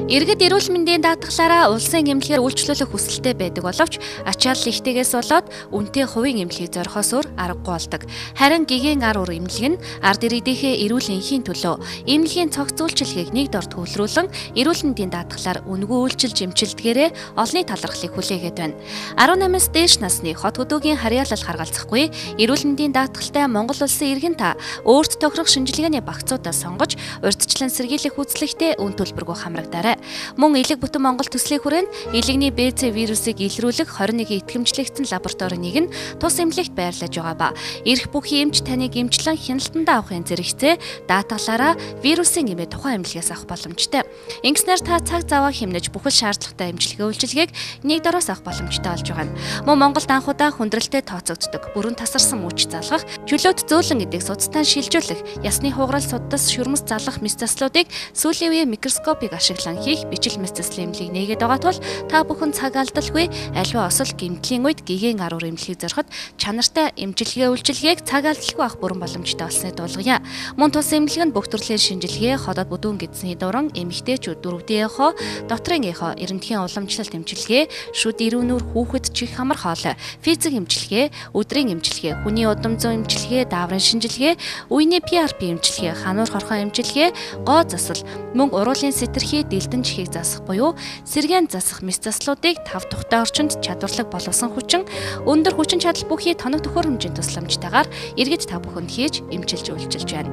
Иргэд эрүүл мэндийн даатгалаараа улсын эмнэлгээр үйлчлүүлэх хүсэлтэй байдаг боловч ачаалал ихтэйгээс болоод үнэтэй хувийн эмнэлгийг зорихоос өөр аргагүй болдог. Харин гигийн ар ур эмнэлэг нь ард иргэдийнхээ эрүүл энхийн төлөө эмнэлгийн цогц үйлчилгээг нэг дор төвлөрүүлэн эрүүл мэндийн даатгалаар үнэгүй үйлчилж эмчилдгээрээ олонний талархлыг хүлээгээд байна. 18-аас дээш насны хот хөдөөгийн харьяалал харгалзахгүй эрүүл мэндийн даатгалтай Монгол улсын иргэн та өөрт тохирох шинжилгээний багцуудаа сонгож урьдчилан сэргийлэх үзлэгтээ үн төлбөргүй хамрагдаарай. Мөн элэг бүтэн Монгол төслийн хүрээнд элэгний БЦ вирусыг илрүүлэх 21 итгэмжлэгдсэн лабораторийг нь тус эмнэлэгт байрлаж байгаа ба эрх бүхий эмч таныг эмчлэн хяналтандаа авахын зэрэгцээ даатгалаараа вирусын эмээ тухайн эмнэлгээс авах боломжтой. Ингэснээр та цаг заваа хэмнэж бүхэл шаардлагатай эмчилгээ үйлчилгээг нэг дороос авах боломжтой болж байгаа нь. Мөн Монголд анхудаа хүндрэлтэй тооцогддог бүрэн тасарсан мөч залгах, чөлөөт зөөлөн гэдэг судастан шилжүүлэх, ясны хугарал судас шүрмэс залгах мэс-заслуудыг сүүлийн үеийн микроскопыг ашиглан хийх бичил мэс-заслийн эмнэлгийг нээгээд байгаа тул та бүхэн цаг алдалгүй аливаа осол гэмтлийн үед гигийн ар ур эмнэлгийг зориход чанартай эмчилгээ үйлчилгээг цаг алдалгүй авах бүрэн боломжтой болсныг дуулгая. Мөн тус эмнэлэг нь бүх төрлийн шинжилгээ, ходоод бүдүүн гэдсний дуран, эмэгтэйчүүд дөрөвдийн эхо, дотрын эхо, эрентхийн уламжлалт эмчилгээ, шүд ирүүн нүр, хүүхэд чих хамар хоол, физик эмчилгээ, өдрийн эмчилгээ, хүний удам зүүн эмчилгээ, дааврын шинжилгээ, үений PRP эмчилгээ, хануур хорхон эмчилгээ, гоо засал, мөн уруулын сэтэрхий, дэлдэн чихийг засах буюу сэргээн засах мэс заслуудыг 5 тухтай орчинд чадварлаг боловсон хүчин, өндөр хүчин чадал бүхий тоног төхөөрөмжийн тусламжтайгаар иргэд та бүхэнд хийж эмчилж үйлчилж байна.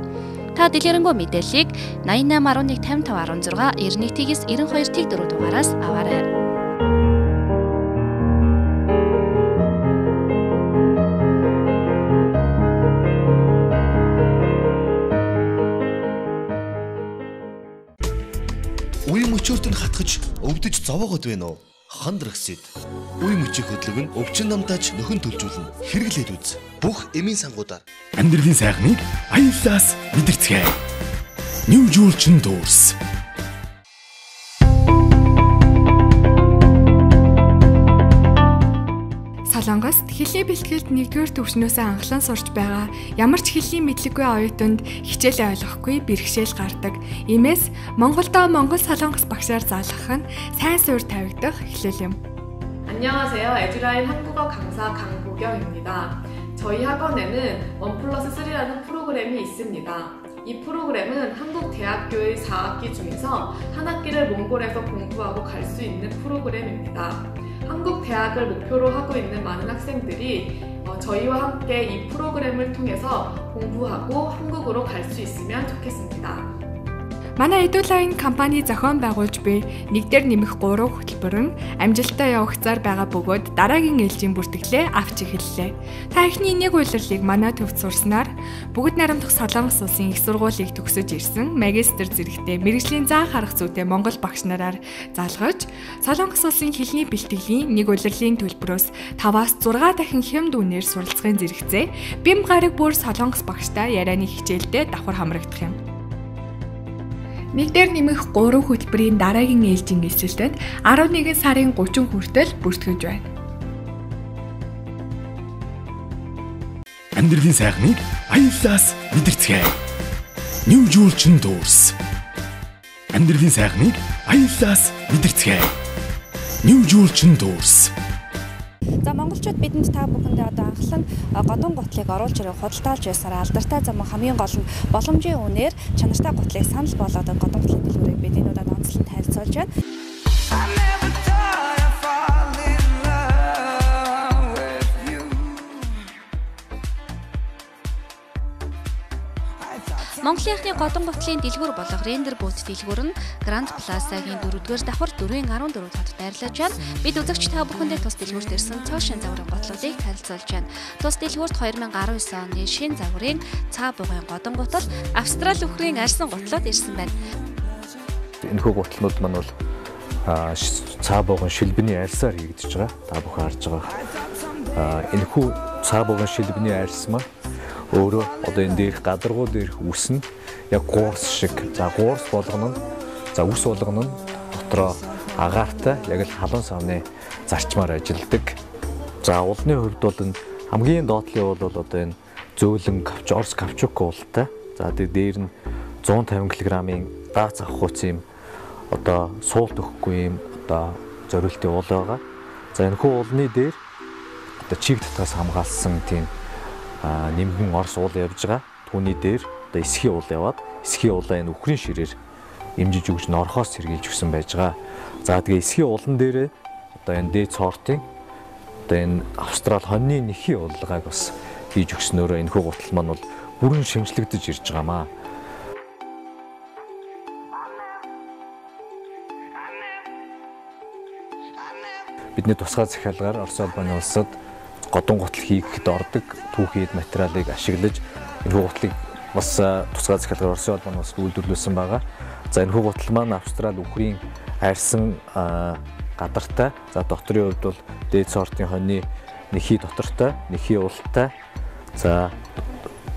Та дэлгэрэнгүй мэдээллийг 8811 5516 91-ээс 92-4 дугаараас аваарай. Үе мөчөөрт нь хатгаж өвдөж зовоогод байна уу? Хандрагсэд. Үе мөчийн хөдөлгөөн нь өвчин намтаач нөхөн төлжүүлнэ. Хэрэглээд үз. Бүх эмийн сангуудаар. Амьдралын сайхныг аюулаас мэдэрцгээе. New Julchin Doors. Солонгост хэлний бэлтгэлд 1-р төвшнөөсөө анхлан сурч байгаа ямар ч хэлний мэдлэггүй оюутанд хичээл ойлгохгүй бэрхшээл гардаг. Иймээс Монголдо Монгол Солонгос багшаар заалгах нь сайн суурь тавигдах эхлэл юм. 안녕하세요. 에듀라인 한국어 강사 강보경입니다. 저희 학원에는 1+3라는 프로그램이 있습니다. 이 프로그램은 한국 대학교의 4학기 중에서 한 학기를 몽골에서 공부하고 갈 수 있는 프로그램입니다. 한국 대학을 목표로 하고 있는 많은 학생들이 저희와 함께 이 프로그램을 통해서 공부하고 한국으로 갈 수 있으면 좋겠습니다. Манай Edulain компани зохион байгуулж буй 1-р нэмэх 3 хөтөлбөр нь амжилттай явах цаар байгаа бөгөөд дараагийн ээлжийн бүртгэлээ авч эхэллээ. Та эхний нэг улирлыг манай төвд сурснаар бүгд найрамдах Солонгос улсын их сургуулийг төгсөж ирсэн магистр зэрэгтэй мэргэжлийн заа харах зүйтэй Монгол багш нараар залгаж Солонгос улсын хэлний бэлтгэлийн нэг улирлын төлбөрөөс 5-аас 6 дахин хямд үнээр суралцахын зэрэгцээ бим гараг бүр Солонгос багштай ярианы хичээлдээ давхар хамрагдах юм. 1-р нэмэх 3 хөтөлбөрийн дараагийн ээлжийн эсэлтэд 11 сарын 30 хүртэл бүртгэж байна. Амьдралын сайхныг аюулаас мэдэрцгээе. New Julchin Doors. Амьдралын сайхныг аюулаас мэдэрцгээе. New Julchin Doors. За монголчууд бидэнд та бүхэндээ одоо анхлан годон гутлыг оруулж ирэх худалдаалж байсараа алдартай зам хамгийн гол нь боломжийн үнээр чанартай гутлыг санал болгоод годон гутлын дэлгүүрийг бид энэ удаад онцлон танилцуулж байна. Монголынхны годон гутлын дэлгүүр болох рендер бут дэлгүүр нь Гранд Плазагийн 4-р давхар 4-14 хотод байрлаж байна. Бид үзэгч та бүхэндээ тус дэлгүүрт ирсэн цоо шин загварын готлуудыг танилцуулж байна. Тус дэлгүүрт 2019 оны шин загварын цаа бугын годон гутал, Австрали үхрийн арьсан гутлууд ирсэн байна. Энэхүү гутлнууд маань бол цаа бугын шилбэний арьсаар хийгдэж байгаа. Та бүхэн харж байгаа. Энэхүү цаа бугын шилбэний арьс маань өөрөө одоо энэ дээрх гадаргуу дээрх үс нь яг гуурс шиг. За гуурс болгоно нь, за үс болгоно нь дотроо агаартай яг л халуун савны зарчмаар ажилладаг. За улны хувьд бол энэ хамгийн доотлын бол одоо энэ зөөлөн кавч, орс кавчук уултай. За дээр нь 150 кг-ийн даац авах хуц юм одоо суулт өгөхгүй юм одоо зориултын уул байгаа. За энэ хүү уулны дээр одоо чиг татгаас хамгаалсан тийм нэмгэн орс уул явж байгаа. Түүний дээр одоо эсхийн уул яваад эсхийн уулаа энэ үхрийн ширээр имжиж өгч норхоос сэргийлж өгсөн байж байгаа. За тэгээ эсхийн уулан дээрээ одоо энэ дээд цоортын одоо энэ Австрали хоньны нэхийн уулгааг бас хийж өгснөөрөө энэ хүү гутал маань бол бүрэн шинжлэгдэж ирж байгаамаа. Бидний тусгай захиалгаар Орос улбаны улсад годон гутал хийхэд ордог түүхийд материалыг ашиглаж энэ хүү гутлыг бас тусгай захиалгаар Орос улбаны улсад үйлдвэрлэсэн байгаа. За энэ хүү гутал маань Австрали үхрийн арьсан гадартай. За доторын хувьд бол дээд сортын хоньны нэхий дотортой, нэхий уултай. За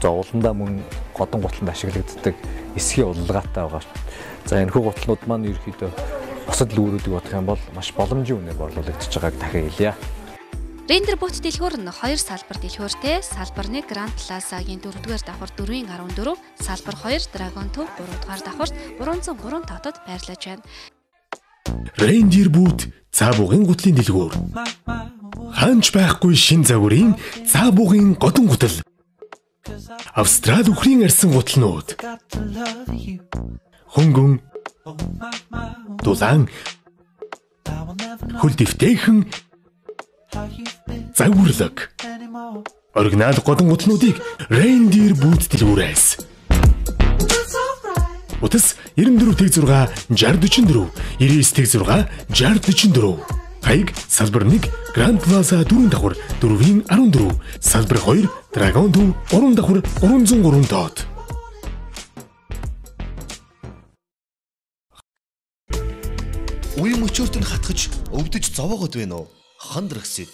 ууландаа мөн годон гутланд ашиглагддаг эсхийн улгаатай байгаа. За энэ хүү гутлууд маань ерөөхдөө бусад лүүрүүдийг бодох юм бол маш боломжийн үнээр борлуулагдаж байгааг дахин хэлье. Рендер бут дэлгүүр нь 2 салбар дэлгүүртэй. Салбар 1 Grand Plaza-гийн 4-р давхар 4-14, салбар 2 Dragon Tube 3-р давхарт 303 тоотод байрлаж байна. Рендер бут цаабуугын гутлын дэлгүүр. Хаанч байхгүй шин загварын цаабуугын годон гутал. Австрали үхрийн арьсан гутлнууд. Хөнгөн дулаан хөл дэвтэйхэн загварлаг оригинал годон гутлнуудыг Рендер бут дэлгүүрээс утас 94-6 6044 99-6 6044 хаяг салбар 1 Grand Plaza 4 давхар 4-14 салбар 2 Dragon Tube 3 давхар 303 тоот. Үе мөчөөрт нь хатгаж өвдөж зовоогод байна уу? Хандрагсид.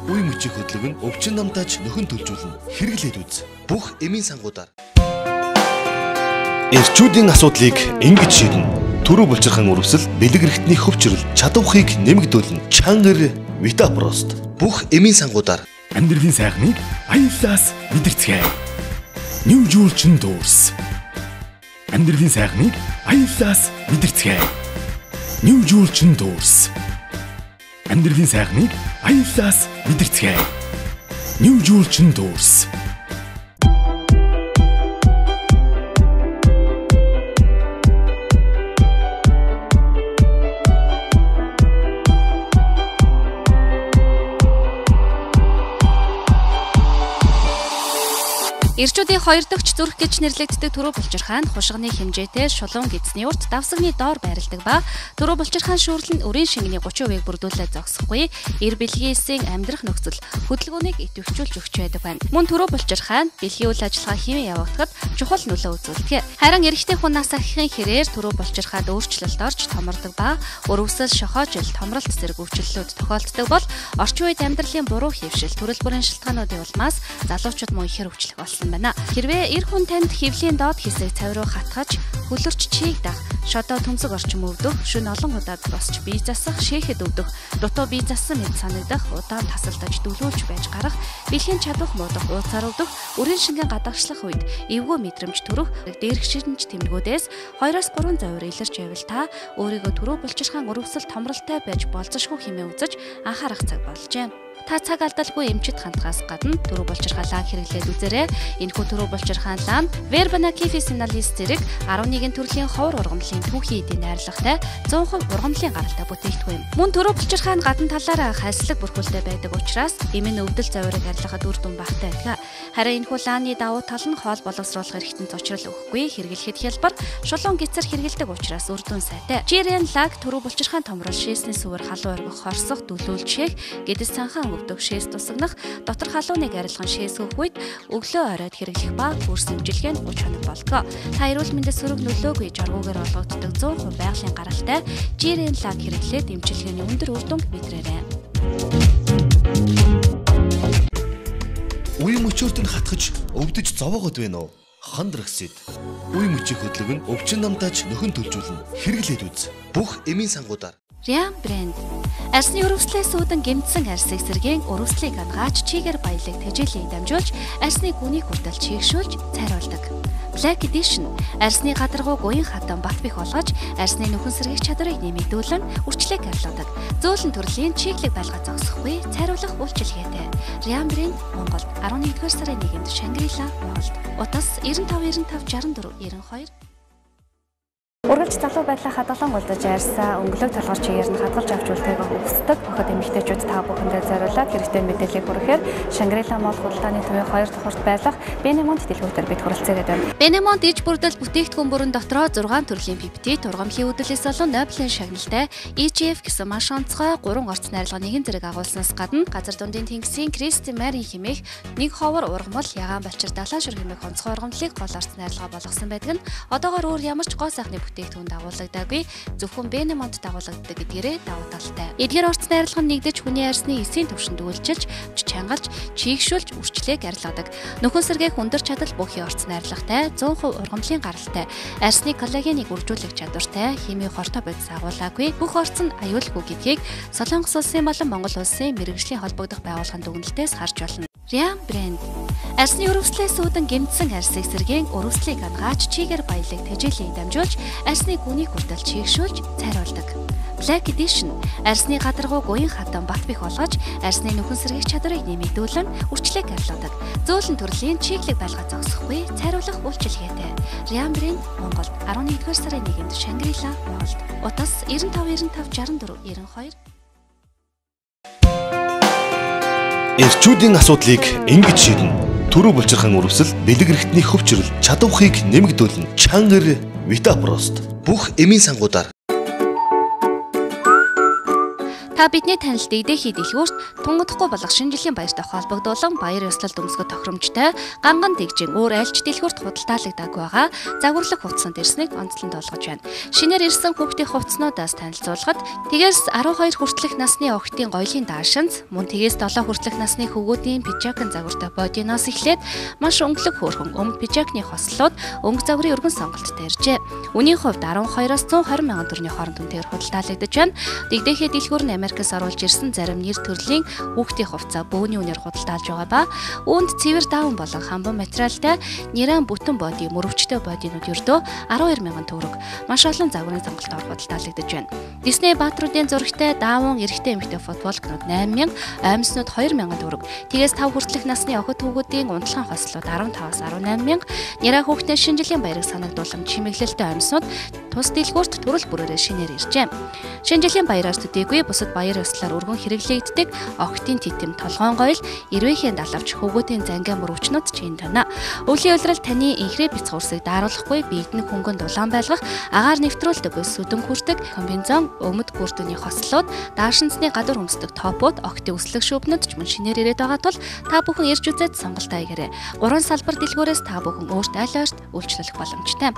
Үе мөчийн хөдлөг нь өвчин намтааж нөхөн төлжүүлнэ. Хэрэглээд үз. Бүх эмийн сангуудаар. Эрчүүдийн асуудлыг ингэж шийднэ. Төрөө булчирхан үрвсэл, бэлэг эрхтний хөвчрөл, чадварыг нэмэгдүүлнэ. Чангар Витапрост. Бүх эмийн сангуудаар. Амьдралын сайхныг аяллаас мэдэрцгээе. New Jewelry Tours. Амьдралын сайхныг аяллаас мэдэрцгээе. New Jewelry Tours. Амьдралын сайхныг аяллаас мэдэрцгээе. New Jewelry Tours. Эрчүүдийн 2 дахь зүрх гэж нэрлэгддэг төрөө булчирхаан хушгины хэмжээтэй шулуун гидсний урт давсагны доор байрладаг ба төрөө булчирхаан шүүрэл нь үрийн шингэний 30% бүрдүүлээд зогсохгүй эр бэлгийн эсийн амьдрах нөхцөл хөдөлгөөнийг идэвхжүүлж өгч байдаг байна. Мөн төрөө булчирхаан бэлгийн үйл ажиллагаа хэмээн явагдахад чухал нөлөө үзүүлдэг. Харин эрэгтэй хүн нас ахихын хэрээр төрөө булчирхаад өөрчлөлт орж томордог ба өрөвсөл, шохоожил, томролт зэрэг өвчлөлүүд тохиолддог бол орчин үед амьдралын буруу хэвшил, төрөл бүрийн шалтгаануудын улмаас залуучууд мөн ихэр өвчлөх болсон байна. Хэрвээ эр хүн танд хөвлийн доод хэсэг цавь руу хатгаж хөлөрч чийг дах, шодоо төмсөг орчим өвдөх, шөнө олон удаад босч бие засах, шээхэд өвдөх, дутуу бие зассан мэт санагдах, удаан тасалдаж дөлөөлж байж гарах, бэлгийн чадвах муудах, ууцаар өвдөх, үрийн шингэн гадагшлах үед эвгүй мэдрэмж төрөх, дээрх ширнж тэмдгүүдээс 2-3 завир илэрч байвал та өөрийгөө төрөө булчирхаан өрөвсөл томролтой байж болзошгүй хэмээн үзэж анхаарах цаг болжээ. Та цаг алдалгүй эмчит хандгаас гадна төрөө булчирхаан лан хэрэглээд үзээрэй. Энэхүү төрөө булчирхаан лан Verbena Kifisinalis зэрэг 11 төрлийн ховор ургамлын түүхий эдийн найрлагатай 100% ургамлын гаралтай бүтээгдэхүүн. Мөн төрөө булчирхаан гадна талаараа хайслаг бүрхүүлтэй байдаг учраас эмийн өвдөл завирыг арилгахад үр дүн багтай байдаг. Харин энэхүү лааны давуу тал нь хоол боловсруулах эрхтэн зочрол өгөхгүй хэрэглэхэд хялбар шулуун гисэр хэрэгэлдэг учраас үр дүн сайтай. Жирен лаг төрөө булчирхаан томрол шээсний сүвэр халуун оргих хорсох дөлөөлж шээх гэдэс цанхаан өвдөх шээс тусагнах дотор халууныг арилган шээс өгөх үед өглөө оройд хэрэглэх ба бүр сэмжилгээ нь 30 хоног болдог. Та эрүүл мэндэд сөрөг нөлөөгүй жаргуугаар олгогддог 100% байгалийн гаралтай жирен лаг хэрэглээд эмчилгээний өндөр үр дүнг мэдрээрэй. Үе мөчөөрт нь хатгаж өвдөж зовоогод байна уу? Хандрагсид. Үе мөчийн хөдлөг нь өвчин намтааж нөхөн төлжүүлнэ. Хэрэглээд үз. Бүх эмийн сангуудаар. Риан брэнд Арсны өрөвслээс үүдэн гэмтсэн арсыг сэргийн өрөвслийг ангаач чигээр баялаг тэжээлийн дамжуулж арсны гүнийг хүртэл чийгшүүлж цайруулдаг. Black Edition арсны гадаргуу гуйн хатан бат бих болгож арсны нөхөн сэргийх чадварыг нэмэгдүүлэн үрчлэг арилгадаг. Зөөлөн төрлийн чиглэг байлгаа зогсохгүй цайруулах үйлчилгээтэй. Riam брэнд Монголд 11-р сарын 1-нд Шангрила Монголд. Утас 95 95 64 92. Ургалж залуу байдлаа хадгалан голдож ярьсан өнгөлөг толгор чигээр нь хадгалж авч үлдээх өгсдөг охид эмэгтэйчүүд та бүхэндээ зориулаад хэрэгтэй мэдээллийг хүргэхээр Шангрила Мол худалдааны төвийн 2 давхурт байх Бенемонт дэлгүүрээр бид хүрэлцээгээд байна. Бенемонт иж бүрдэл бүтээгдэхүүн бүрэн дотроо 6 төрлийн пептид, ургамлын үдэлээс болон Нобелийн шагналтай EGF гэсэн маш онцгой 3 орц найрлагын нэгэн зэрэг агуулснаас гадна газар дундын тэнгисийн Кристи Мари хэмээх нэг ховор ургамал ягаан балчир далайн шүр хэмээх онцгой ургамлыг гол орц найрлага болгосон байдаг нь одоогоор өөр ямар ч гоо сайхны бүтээгдэхүүн дагуулгадаггүй зөвхөн Бенемонт дагуулгаддаг гэдгээрээ давуу талтай. Эдгээр орц найрлага нь нэгдэж хүний арсны эсийн төвшөнд үйлчилж, чангалж, чийгшүүлж үрчлээг арилгадаг. Нөхөн сэргээх өндөр чадал бүхий орц найрлагатай, 100% ургамлын гаралтай, арсны коллагеныг үржүүлэх чадвартай, химийн хортой бодис агуулгаагүй бүх орц нь аюулгүй гэдгийг Солонгос улсын болон Монгол улсын мэргэжлийн холбогдох байгууллагын дүгнэлтээс харж болно. Riam брэнд арсны өрөвслээс үүдэн гэмтсэн арсыг сэргийн өрөвслийг ангаач чигээр баялаг тэжээлийн дамжуулж арсны гүнийг хүртэл чийгшүүлж цайруулдаг. Black Edition арсны гадаргуу гуйн хатан бат бих болгож арсны нөхөн сэргийх чадварыг нэмэгдүүлэн үрчлэг арилгадаг. Зөөлөн төрлийн чиглэг байлгаа зогсохгүй цайруулах үйлчилгээтэй. Riam брэнд Монголд 11-р сарын 1-нд Шангрила Монголд. Утас 95 95 64 92. Эрчүүдийн асуудлыг ингэж шийднэ. Төрөө булчирхан өрөвсөл, бэлэг эрхтний хөвчрөл, чадвархыг нэмэгдүүлнэ. Чангар Витапрост бүх эмийн сангуудаар та бидний танилд эдээхий дэлгүүрт тунгадахгүй болох шинэ жилийн баяртай холбогдуулан баяр ёслол дүмсгэх тохиромжтой ганган тэгжин өөр айлч дэлгүүрт худалдаалагддаг байгаа загварлаг хувцсанд ирснийг онцлон олгож байна. Шинээр ирсэн хүүхдийн хувцснуудаас танилцуулахад тэгээс 12 хүртэлх насны охидын гоёлын даашинз, мөн тэгээс 7 хүртэлх насны хөвгүүдийн пижакын загвартай бодиноос эхлээд маш өнгөлөг хөөрхөн өмд пижакны хослууд өнгө загварын өргөн сонголттой иржээ. Үнийн хувьд 12-оос 120 мянган төгрөгийн хооронд үнэтэйгээр худалдаалагдаж байна. Дэгдэхээ дэлгүүр нь Америкээс оруулж ирсэн зарим нэр төрлийн хүүхдийн хувцас бөөний үнээр худалдаалж байгаа ба үүнд цэвэр даавн болон хамбан материалтай нэрэн бүтэн боди мөрөвчтэй бодинууд ердөө 12 мянган төгрөг маш олон загварын сонголтоор худалдаалагдаж байна. Дисней баатруудын зурагтай даавн эрэгтэй эмэгтэй футболкнууд 8 мянга, оймснууд 2 мянган төгрөг. Тэгээс 5 хүртэлх насны охид хүүгүүдийн унтлагын хослууд 15-аас 18 мянга, нэраа хүүхдийн шинэ жилийн баярыг санагдуулан чимэглэлтэй оймснууд тус дэлгүүрт төрөл бүрээрээ шинээр иржээ. Шинэ жилийн баяраар төдийгүй бусад баяр ёслолоор өргөн хэрэглэгддэг охидын титэм толгоон гоёл, эрвээхийн далавч хөвгүүдийн зангиа мөрөвчнүүд ч энд байна. Өвлийн улирал таны инхрээ бяцх урсыг дааруулахгүй биедний хөнгөн дулаан байлгах, агаар нэвтрүүлдэг сүдэн хүрдэг комбинзон, өмд гүрдүний хослууд, даашинзны гадар өмсдөг топууд, охидын өслөг шүүбнүүд ч мөн шинээр ирээд байгаа тул та бүхэн ирж үзээд сонголтоо хийгээрэй. 3 салбар дэлгүүрээс та бүхэн өөрт аль ойрт үйлчлүүлэх боломжтой.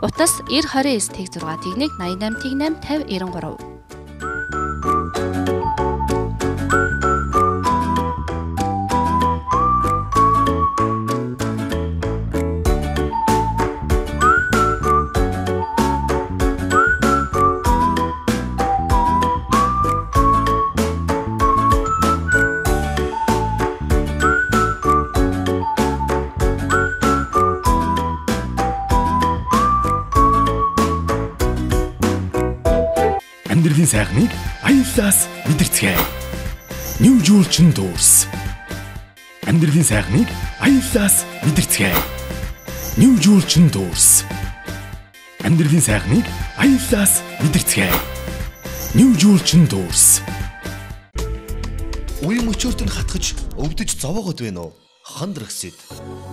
Утас 9029 тэг 6 тэг 1 88 тэг 8 50 93. Амьдралын сайхныг аяллаас мэдэрцгээе. New Jewelry Tours. Амьдралын сайхныг аяллаас мэдэрцгээе. New Jewelry Tours. Амьдралын сайхныг аяллаас мэдэрцгээе. New Jewelry Tours. Үе мөчөөрт нь хатгаж өвдөж зовоогод байна уу? Хандрагсэд.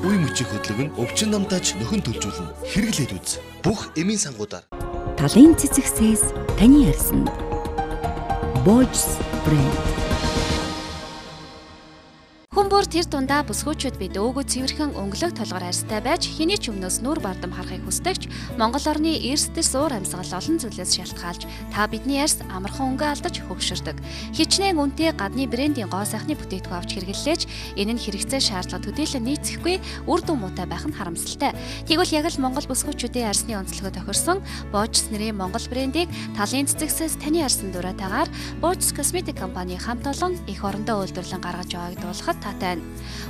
Үе мөчийн хөдлөг нь өвчин намтаж нөхөн төлжүүлнэ. Хэрэглээд үз. Бүх эмийн сангуудаар талын цэцэгсээс таны арсанд Biznes брэнд. Хүн Бүр тэр дундаа бүсгүүчүүд бид өөгөө цэвэрхэн өнгөлөг толгоор арьстай байж хэний ч өмнөөс нүүр бардам харахыг хүсдэгч Монгол орны эрс дэс уур амьсгал олон зүйлээс шалтгаалж та бидний арьс амархан өнгө алдаж хөвгшөрдөг. Хичнээн үнэтэй гадны брендийн гоо сайхны бүтээгдэхүүн авч хэрэглээж энэ нь хэрэгцээ шаардлага төдийлөн нийцэхгүй үр дүн муутай байх нь харамсалтай. Тэгвэл яг л Монгол бүсгүүчүүдийн арьсны онцлогоо тохирсон Boojs нэрийн Монгол брендийг талын цэцэгсээс таны арьсан дураатайгаар Boojs Cosmetic компани хамт олон их орондоо үйлдвэрлэн гаргаж байгааг дуулахад таатай.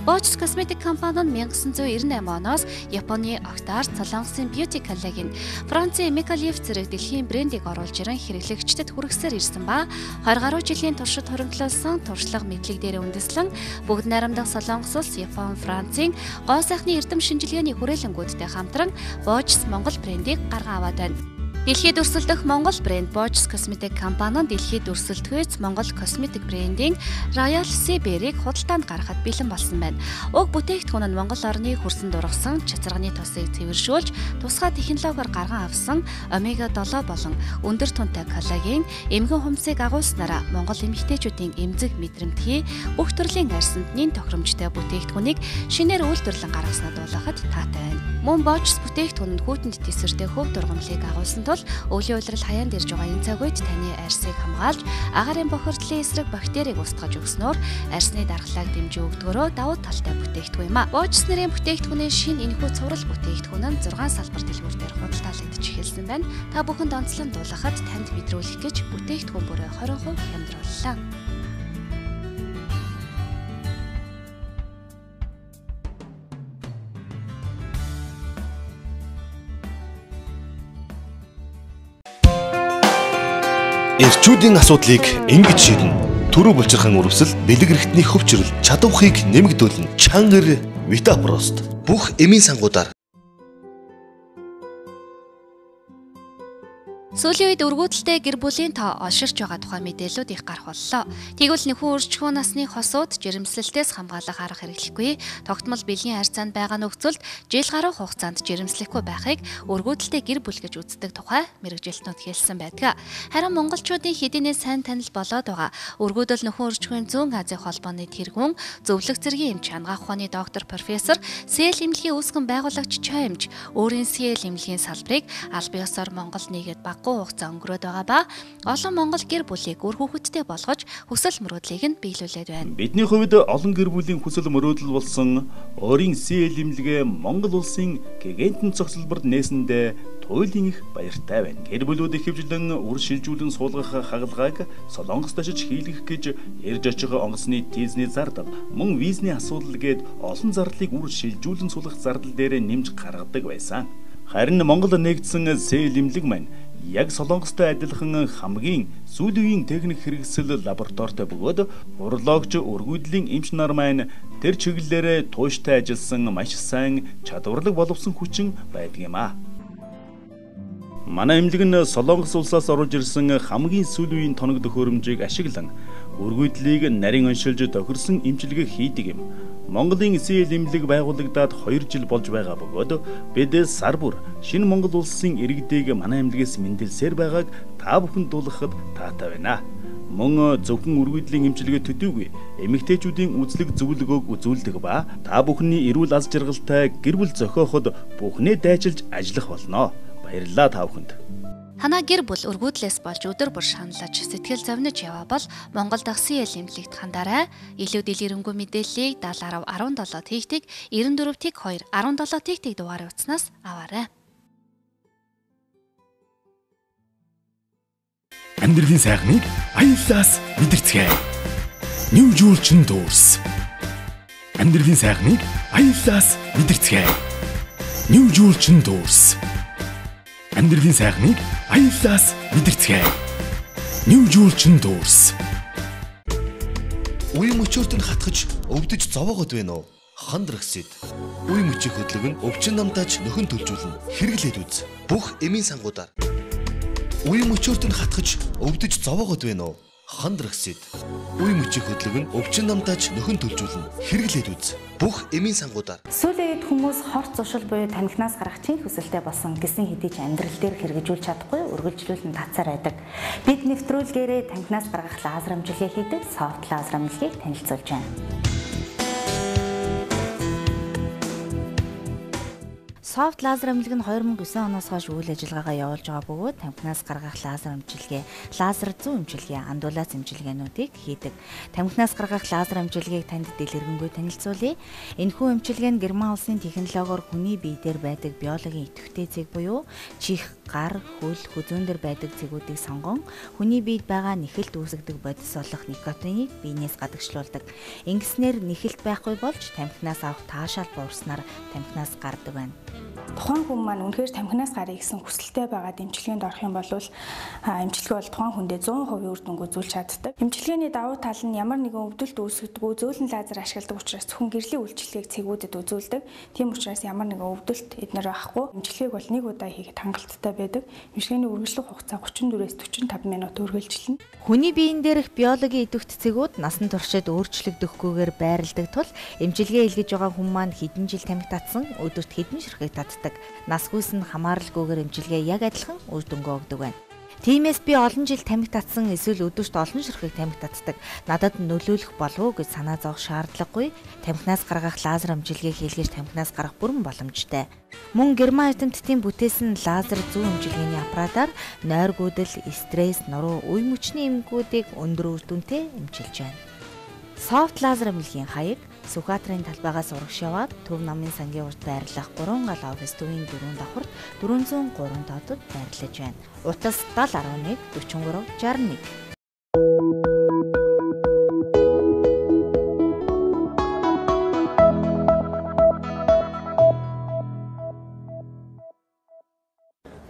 Boojs Cosmetic компани нь 1998 оноос Японы Octar Солонгосын Beauty Collection, Францын Micallef зэрэг дэлхийн брендийг оруулж ирэн хэрэглэгчдэд хүргэсээр ирсэн ба 20 гаруй жилийн туршид хоригдлуулсан туршлага мэдлэг дээр үндэслэн бүгд найрамдах Солонгос улс, Япон, Францын гоо сайхны эрдэм шинжилгээний хүрээлэнгүүдтэй хамтран Boojs Монгол брендийг гарган аваад байна. Дэлхийд өрсөлдөх Монгол брэнд Boojs Cosmetic компани нь дэлхийд өрсөлдөхөөс Монгол косметик брендийн Royal Sea-Bear-ийг худалдаанд гаргахад бэлэн болсон байна. Уг бүтээгдэхүүн нь Монгол орны хөрсөн дургасан чацарганы тосыг цэвэршүүлж, тусгай технологиор гарган авсан омега 7 болон өндөр тунтай коллаген, эмгэн хумсыг агуулснараа Монгол эмэгтэйчүүдийн эмзэг мэдрэмтгий бүх төрлийн арьсанд нэн тохиромжтой бүтээгдэхүүнийг шинээр үйлдвэрлэн гаргаснаа дуулахад таатай байна. Мөн Boojs бүтээгдэхүүн нь хүйтэн тэтгсэртэй хөв дургамлыг агуулсан тул өвлийн улирал хаяанд ирж байгаа энэ цаг үед таны арьсыг хамгаалж агаарын бохирдлын эсрэг бактерийг устгаж өгснөөр арьсны дархлааг дэмжиж өгдгөрөө давуу талтай бүтээгдэхүүн юм а. Boojs нэрийн бүтээгдэхүүний шинэ энэхүү цуврал бүтээгдэхүүн нь 6 салбар дэлгүүр дээр худалдаалагдж эхэлсэн байна. Та бүхэнд онцлон дуулахад танд мэдрүүлэх гэж бүтээгдэхүүн бүрээ 20% хямдрууллаа. Эрчүүдийн асуудлыг ингэж шийднэ. Төрөө булчирхан өрөвсөл, бэлэг эрхтний хөвчрөл, чадвархыг нэмэгдүүлнэ. Чангар Витапрост. Бүх эмийн сангуудаар Сүүлийн үед өргөдөлтэй гэр бүлийн тоо олширч байгаа тухай мэдээлүүд их гарах боллоо. Тэгвэл нөхөн өрчхүүн насны хосууд жирэмслэлтээс хамгаалах арга хэрэглэхгүй, тогтмол бэлгийн харьцаанд байгаа нөхцөлд жил гаруй хугацаанд жирэмслэхгүй байхыг өргөдөлтэй гэр бүл гэж үздэг тухай мэрэгжилтнүүд хэлсэн байдаг. Харин монголчуудын хэдийнээс сайн танил болоод байгаа өргөдөл нөхөн өрчхүүн зүүн Азийн холбооны тэргүүн зөвлөх зэргийн эмч чангаах ухааны доктор профессор Сэл эмнэлгийн үүсгэн байгуулагч Чоймж өөрийн Сэл эмнэлгийн салбарыг аль биесээр Монгол нийгэд хугацаа өнгөрөөд байгаа ба олон монгол гэр бүлийг үр хүүхэдтэй болгож хүсэл мөрөөдлийг нь биелүүлээд байна. Бидний хувьд олон гэр бүлийн хүсэл мөрөөдөл болсон өөрийн Сэл эмнэлгээ Монгол улсын гигантын цогцлборд нээсэндээ туйлын их баяртай байна. Гэр бүлүүд ихэвчлэн үр шилжүүлэн суулгах хагалгааг Солонгост очиж хийлгэх гэж ярьж очих онгоцны тийзний зардал, мөн визний асуудал гээд олон зардлыг үр шилжүүлэн суулгах зардал дээр нэмж гаргадаг байсан. Харин Монгол нэгдсэн Сэл эмнэлэг маань яг Солонгостой адилхан хамгийн сүүлийн техник хэрэгсэл лабораторитой бөгөөд урологч өргөдлийн эмч нар маань тэр чиглэлээр тууштай ажилласан маш сайн чадварлаг боловсон хүчин байдаг юм а. Манай эмнэлэг нь Солонгос улсаас оруулж ирсэн хамгийн сүүлийн тоног төхөөрөмжийг ашиглан өргөдлийг нарийн оншилж тохирсон эмчилгээ хийдэг юм. Монголын Сэл эмнэлэг байгуулагдаад 2 жил болж байгаа бөгөөд бид сар бүр шинэ Монгол улсын иргэдийг манай эмнэлгээс мэндэлсээр байгааг та бүхэнд дуулгахад таатай байна. Мөн зөвхөн өргөдлийн эмчилгээ төдийгүй эмэгтэйчүүдийн үзлэг зөвлөгөөг үзүүлдэг ба та бүхний эрүүл аз жаргалтай гэр бүл зохиоход бүхнээ дайчилж ажиллах болно. Баярлалаа та бүхэнд. Танаа гэр бүл өргөдлөөс болж өдөр бүр шаналж сэтгэл зовниж яваа бол Монгол дахь Сэл эмнэлэгт хандаарай. Илүү дэлгэрэнгүй мэдээллийг 70 17 тэгтэг 94 тэг 2 17 тэгтэг дугаарыг утаснаас аваарай. Амьдралын сайхныг аяллаас мэдэрцгээе. New Jewelry Tours. Амьдралын сайхныг аяллаас мэдэрцгээе. New Jewelry Tours. Амьдралын сайхныг аяллаас мэдэрцгээе. New Jewelry Tours. Үе мөчөөрт нь хатгаж өвдөж зовоогод байна уу? Хандрагсэд. Үе мөчийн хөдлөг нь өвчин намтаач нөхөн төлжүүлнэ. Хэрэглээд үз. Бүх эмийн сангуудаар. Үе мөчөөрт нь хатгаж өвдөж зовоогод байна уу? Хандрагсэд. Үе мөчийн хөдлөг нь өвчин намтаач нөхөн төлжүүлнэ. Хэрэглээд үз. Бүх эмийн сангуудаар. Сүүлийн үед хүмүүс хорт зуршил буюу танхинаас гарах чин хүсэлтэй болсон гэсэн хэдий ч амьдрал дээр хэрэгжүүлж чадахгүй үргэлжлүүлэн татсаар байдаг. Бид нэвтрүүлгээрээ танхинаас гаргах лазер амжилтыг хийдэг софт лазер амжилтыг танилцуулж байна. Софт лазер эмнэлэг нь 2009 оноос хойш үйл ажиллагаагаа явуулж байгаа бөгөөд тамхинаас гаргах лазер эмчилгээ, лазер зүүн эмчилгээ, андуулаас эмчилгээнүүдийг хийдэг. Тамхинаас гаргах лазер эмчилгээг танд дэлгэрэнгүй танилцуулъя. Энэхүү эмчилгээ нь Герман улсын технологиор хүний бие дээр байдаг биологийн идэвхтэй цэг буюу чих, гар, хөл, хүзүүн дээр байдаг цэгүүдийг сонгон хүний биед байгаа нэхэлт үүсгдэг бодис болох никотиныг биенээс гадагшлуулдаг. Ингэснээр нэхэлт байхгүй болж тамхинаас авах таашаал буурснаар тамхинаас гардаг байна. Тухайн хүн маань үнэхээр тамхинаас гарыг гэсэн хүсэлтэй байгаа эмчилгээнд орох юм бол эмчилгээ бол тухайн хүндээ 100% үр дүнг үзүүлж чаддаг. Эмчилгээний давуу тал нь ямар нэгэн өвдөлт үүсгэдэггүй зөөлөн лазер ашигладаг учраас зөвхөн гэрлийн үйлчилгээг цэгүүдэд үзүүлдэг. Тийм учраас ямар нэгэн өвдөлт эднэр байхгүй. Эмчилгээг бол нэг удаа хийхэд хангалттай байдаг. Эмчилгээний үргэлжлэх хугацаа 34-ээс 45 минут үргэлжилнэ. Хүний биеийн дээрх биологийн идэвхт цэгүүд насан туршид өөрчлөгдөхгүйгээр байрладаг тул эмчилгээ хийлгэж байгаа хүн маань хэдэн жил тамхи татсан, өдөрт хэдэн ширхэг татдаг. Насгүйс нь хамааралгүйгээр эмчилгээ яг адилхан үр дүнгээ өгдөг байна. Тиймээс би олон жил тамхи татсан эсвэл өдөрт олон ширхэг тамхи татдаг. Надад нөлөөлөх болов уу гэж санаа зовох шаардлагагүй. Тамхинаас гаргах лазер эмчилгээ хийлгэж тамхинаас гарах бүрэн боломжтой. Мөн Герман эрдэмтдийн бүтээсэн лазер зүүн эмчилгээний аппаратаар нойргүйдэл, стресс, нуруу, үе мөчний эмгэгүүдийг өндөр үр дүнтэй эмчилж байна. Софт лазер эмнэлгийн хаяг Сүхбаатарын талбайгаас урагш яваад Төв намын сангийн урд байрлах 3 гал офис төвийн 4 давхурд 403 доодод байрлаж байна. Утас 7011 43 61.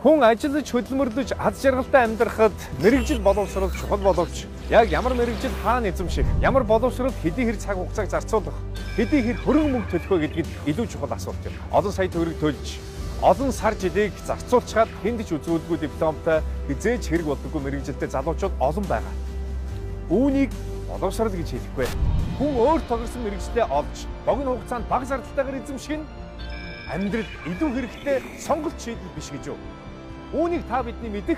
Хүн ажиллаж хөдөлмөрлөж аз жаргалтай амьдрахад мэрэгжил боловсрол чухал боловч яг ямар мэрэгжил хаана эзэмших, ямар боловсрол хэдий хэр цаг хугацааг зарцуулах, хэдий хэр хөрөнгө мөнгө төлөх вэ гэдгийг илүү чухал асуулт юм. Олон сая төгрөг төлж, олон сар жилийг зарцуулчаад хэнд ч үзүүлдэггүй дипломтой хизээж хэрэг болдоггүй мэрэгжилтэй залуучууд олон байгаа. Үүнийг боловсрол гэж хэлэхгүй. Хүн өөр тогтсон мэрэгчлээ олж, богино хугацаанд бага зардалтайгаар эзэмших нь амьдрал илүү хэрэгтэй сонголт шийдэл биш гэж юу? Үүнийг та бидний мэдэх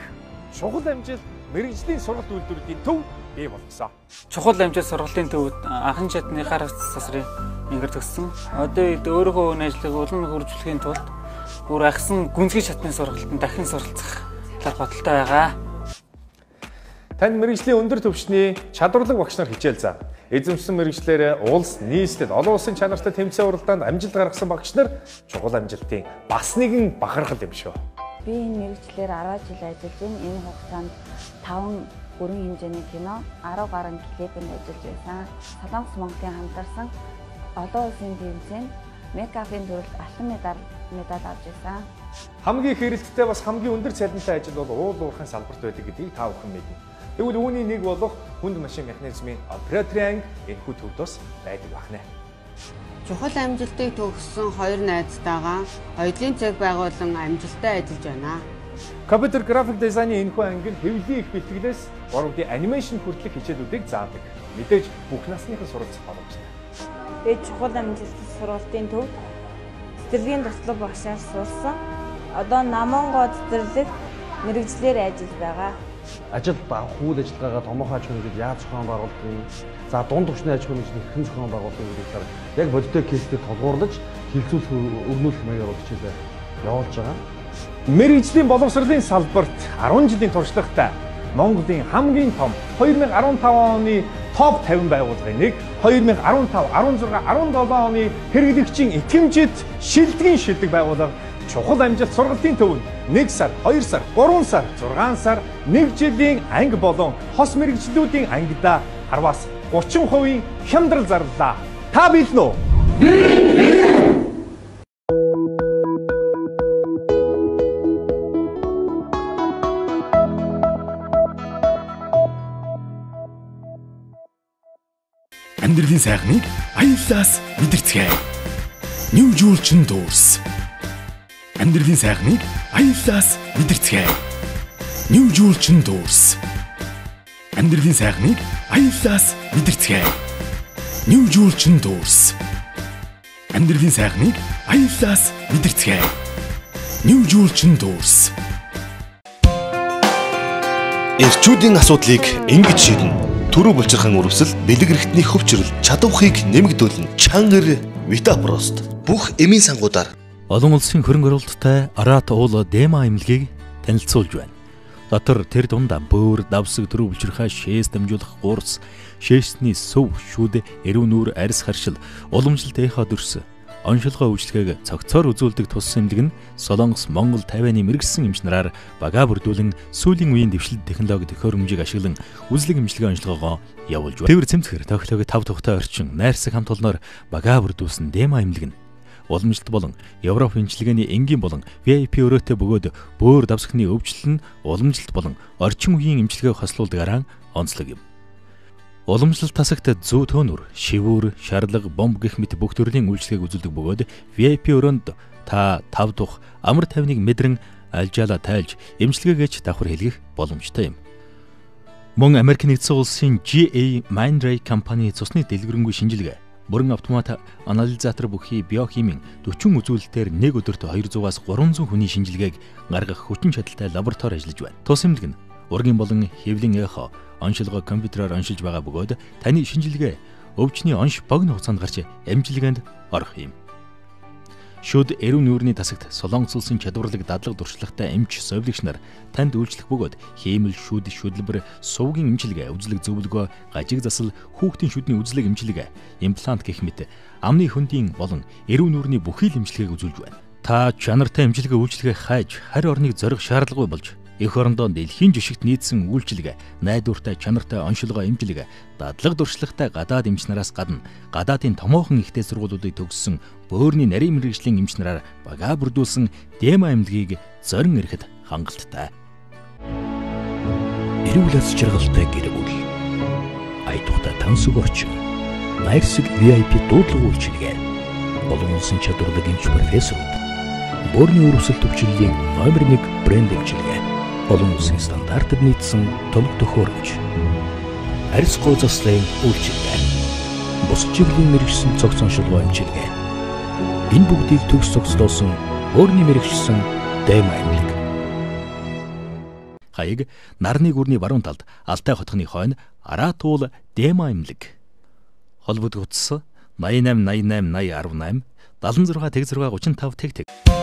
чухал амжилт мэрэгжлийн сургалт үйлдвэрийн төв бий болгосон. Чухал амжилт сургалтын төвд анхан чадныхаар засрын ингэр төгссөн. Одоо өөрийнхөө үйл ажиллагааг улам хөгжүүлэхийн тулд бүр агсан гүнзгий шатны сургалтанд дахин суралцах талаар бодолтой байгаа. Танд мэрэгжлийн өндөр түвшний чадварлаг багш нар хичээл заав. Эзэмшсэн мэрэгчлэр улс, нийслэл, олон улсын чанартай тэмцээн уралдаанд амжилт гаргасан багш нар чухал амжилтын бас нэгэн бахархал юм шүү. Би энэ мэрэгчлэр 10 жил ажиллаж байна. Энэ хугацаанд 5 бүрэн хэмжээний кино, 10 гаруй клипэнд ажиллаж байсан. Солонгос Монголын хамтарсан олон улсын тэмцээнд мейкапын төрөлд алтан медаль авч байсан. Хамгийн хэрэгэлттэй бас хамгийн өндөр цалинтай ажил бол уул уурхайн салбарт байдаг гэдгийг та бүхэн мэднэ. Тэгвэл үүний нэг болох хүнд машин механизмын операторын энэхүү төвд бас байдаг байна. Чухал амжилтыг төгссөн хоёр найзтайгаа хоёулын цаг байгуулан амжилттай ажиллаж байна. Компьютер график дизайны энэхүү анги нь хэвлэлийн их бэлтгэлээс 3D анимашн хүртэлх хичээлүүдийг заадаг. Мэдээж бүх насныхан суралцах боломжтой. Би чухал амжилт сургалтын төвд цэцэрлэгийн туслах багшаар сурсан. Одоо намангоо цэцэрлэг мэрэгчлэр ажиллаж байгаа. Ажилд авах үйл ажиллагаагаа томоохон аж ахуйн яаж зохион байгуулдаг, за дунд түвшний аж ахуйн хэрхэн зохион байгуулдаг гэдэг талаар яг бодиттой кейстэй толгуурлаж хилцүүлэх өрнүүлэх маягаар хичээлээ явуулж байгаа. Мэргэжлийн боловсролын салбарт 10 жилийн туршлагатай Монголын хамгийн том 2015 оны топ 50 байгууллагын нэг 2015, 16, 17 оны хэрэглэгчийн итгэмжит шилдэг байгууллага чухал амжилт сургалтын төвөнд 1 сар, 2 сар, 3 сар, 6 сар, 1 жилийн анги болон хос мэргэжлүүдийн ангидаа 10-аас 30% хямдрал зарлаа. Та биелнэ үү? Амьдралын сайхныг аяллаас мэдэрцгээе. New Julchin Tours. Амьдралын сайхныг аяллаас мэдэрцгээе. New Julchin Tours. Амьдралын сайхныг аяллаас мэдэрцгээе. New Julchin Tours. Амьдралын сайхныг аяллаас мэдэрцгээе. New Julchin Tours. Эрчүүдийн асуудлыг ингэж шийднэ. Төрөө булчирхан үрвсэл, бэлэг эрхтний хөвчрөл, чадварыг нэмэгдүүлнэ. Чангар Витапрост. Бүх эмийн сангуудаар Олон улсын хөрөнгө оруулалттай Арат уул Дема эмнэлгийг танилцуулж байна. Дотор тэр дундаа бөөр, давсаг төрөв бүлчирхай шээс дамжуулах гурс, шээсний сөв, шүд, эрүү нүүр, арьс харшил, уламжлалт эхо дүрс, оншилгоо үйлчлэгийг цогцоор үзүүлдэг тус эмнэлэг нь Солонгос, Монгол, Тайваны мэрэгсэн эмч нараар бага бүрдүүлэн сүүлийн үеийн дэвшил технологи төхөөрөмжийг ашиглан үзлэг эмчилгээ онцлогоо явуулж байна. Тэвэр цэмцгэр тоглохыг 5 тухтай орчин найрсаг хамт олноор бага бүрдүүлсэн Дема эмнэлэг нь уламжлалт болон Европ эмчилгээний энгийн болон VIP өрөөтэй бөгөөд бөөр давсагны өвчлөл нь уламжлалт болон орчин үеийн эмчилгээг хослуулдагаараа онцлог юм. Уламжлалт тасагт зүү төөнөр, шивүүр, шарлаг, бомб гэх мэт бүх төрлийн үйлчлэгийг үзүүлдэг бөгөөд VIP өрөөнд та 5 дух амар тайвныг мэдрэн альжаала тайлж эмчилгээгч давхар хэлгэх боломжтой юм. Мөн Америк нэгдсэн улсын GA Mindray компани цусны дэлгэрэнгүй шинжилгээ бүрэн автомат анализатор бүхий биохимийн 40 үзүүлэлтээр нэг өдөрт 200-аас 300 хүний шинжилгээг гаргах хүчин чадалтай лаборатори ажиллаж байна. Тус эмнэлэг нь ургийн болон хэвлийн эхо, оншилгоо компьютероор оншилж байгаа бөгөөд таны шинжилгээ өвчний онш богино хугацаанд гарч эмчилгээнд орох юм. Шүд эрүү нүүрний тасагт Солонгос улсын чадварлаг дадлаг дуршлагтай эмч совилогч нар танд үйлчлэх бөгөөд хиймэл, шүд, шүдлбэр, сувгийн эмчилгээ, үзлэг зөвлөгөө, гажиг засал, хүүхдийн шүдний үзлэг эмчилгээ, имплант гэх мэт амны хөндийн болон эрүү нүүрний бүхий л эмчилгээг үзүүлж байна. Та чанартай эмчилгээ үйлчлэгээ хайж харь орныг зорих шаардлагагүй болж эх орондоо дэлхийн жишгт нийцсэн үйлчилгээ, найдвартай чанартай оншилгоо эмчилгээ, дадлаг дуршлагтай гадаад эмч нараас гадна гадаадын томоохон ихтэй сургуулиудыг төгссөн бөөрийн нарийн мэргэжлийн эмч нараар бага бүрдүүлсэн Дема эмнэлгийг зорин ирэхэд хангалттай. Эрүүл ас жаргалтай гэр бүл. Аятухта тансаг орчин. Найрсаг VIP дуудлага үйлчилгээ. Олон улсын чадварлаг эмч профессорууд. Бөөрийн өрөвсөлт төвчлэлийн номер 1 брэнд эмчилгээ. Олон улсын стандартад нийцсэн тоног төхөөрөмж. Арьс гоо заслын үйлчилгээ. Бус чиглэлийн мэрэгсэн цогц оншилгоо эмчилгээ. Энэ бүгдийг төгс цогцлоосон өөрний мэрэгчсэн Дема эмнэлэг. Хаяг нарны гүрний баруун талд Алтай хотхны хойно Арат уул Дема эмнэлэг. Холбогд утас 88 88 80 18 76 35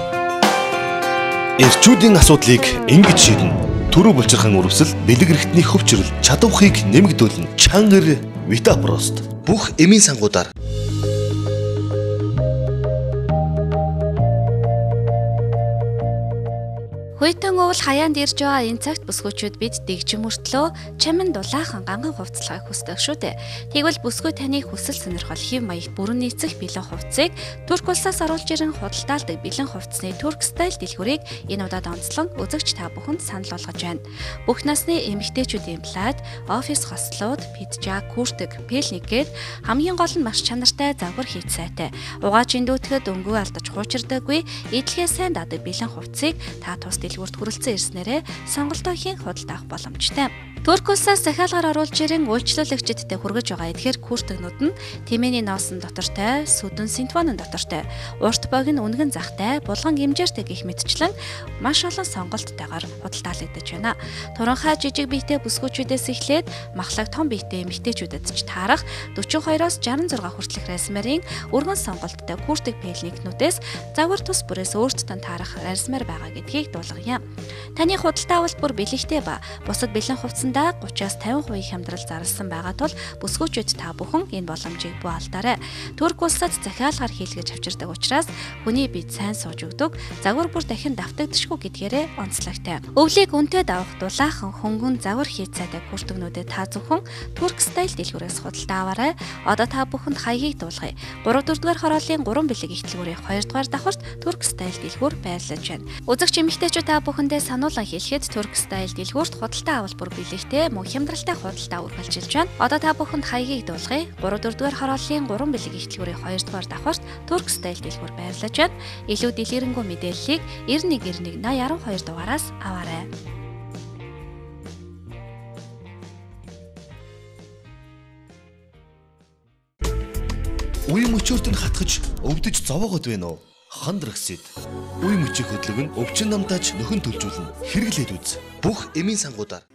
Эрчүүдийн асуудлыг ингэж шийднэ. Төрөв булчирхан өрөвсөл, бэлэг эрхтний хөвчрөл, чадвархийг нэмэгдүүлнэ. Чангар Витапрост бүх эмийн сангуудаар Хүйтэн уул хаяанд ирж байгаа энэ цагт бүсгүйчүүд бид дэгжим мөртлөө чамин дулаахан ганган хувцлагыг хүсдэг шүү дээ. Тэгвэл бүсгүй таны хүсэл сонирхол хэв маягт бүрэн нийцэх бэлэн хувцсыг Турк улсаас оруулж ирэн худалдаалдаг бэлэн хувцсны Турк стайл дэлгүүрийг энэ удаад онцлон үзэгч та бүхэнд санал болгож байна. Бүх насны эмэгтэйчүүдийн плат, офис хослууд, пиджак, күртэг, пелник гээд хамгийн гол нь маш чанартай загвар хийц сайтай. Угаажийн дүүтгэд өнгөө алдаж хуучирдаггүй эдлэгээ сайн дадаг бэлэн хувцсыг та тус дэлгүүрт хүрэлцэн ирснээрээ сонголтоо хийн худалдаах боломжтой. Турк улсаас захиалгаар оруулж ирэн үйлчлүүлэгчдтэй хүргэж байгаа эдгээр күртэгнүүд нь тэмээний носон дотортой, сүдэн синтвонын дотортой, урт богино үнгэн захтай, булган гимжээртэй гэх мэтчлэн маш олон сонголттойгоор худалдаалагдаж байна. Туранхай жижиг биетэй бүсгүйчүүдээс эхлээд махлаг том биетэй эмэгтэйчүүдэд ч таарах 42-оос 66 хүртэлх размерын өргөн сонголттой күртэг пелникнүүдээс загвар тус бүрээс өөртөө таарах размер байгаа гэдгийг дуулгая. Таны худалдаа авалт бүр бэлэгтэй ба бусад бэлэн хувцсанд 30-аас 50% хямдрал зарласан байгаа тул бүсгүйчүүд та бүхэн энэ боломжийг бүү алдаарай. Турк улсад захиалгаар хийлгэж авчирдаг учраас хүний бид сайн сууж өгдөг, загвар бүр дахин давтагдчихгүй гэдгээрээ онцлогтой. Өвлийг үнтэй давах дулаахан хөнгөн загвар хийцээтэй күртэгнүүдэд та зөвхөн Турк стайл дэлгүүрээс худалдаа аваарай. Одоо та бүхэнд хаягийг дуулгая. 3-4 дугаар хорооллын 3 бэлэг ихтлгүүрийн 2 дугаар давхарт Турк стайл дэлгүүр байрлаж байна. Үзэгч эмэгтэйчүүд та бүхэндээ сануулган хэлэхэд Турк стайл дэлгүүрт худалдаа авал бүр бэлэгтэй мөн хямдралтай худалдаа үргэлжилж байна. Одоо та бүхэнд хаягийг дуулгая. 3-4 дугаар хорооллын 3 бэлэг ихтлгүүрийн 2 дугаар давхарт Турк стайл дэлгүүр байрлаж байна. Илүү дэлгэрэнгүй мэдээллийг 9191 8012 дугаараас аваарай. Үе мөчөөрт нь хатгаж өвдөж зовоогод байна уу? Хандрагсэд. Үе мөчийн хөдлөг нь өвчин намтаач нөхөн төлжүүлнэ. Хэрэглээд үз. Бүх эмийн сангуудаар.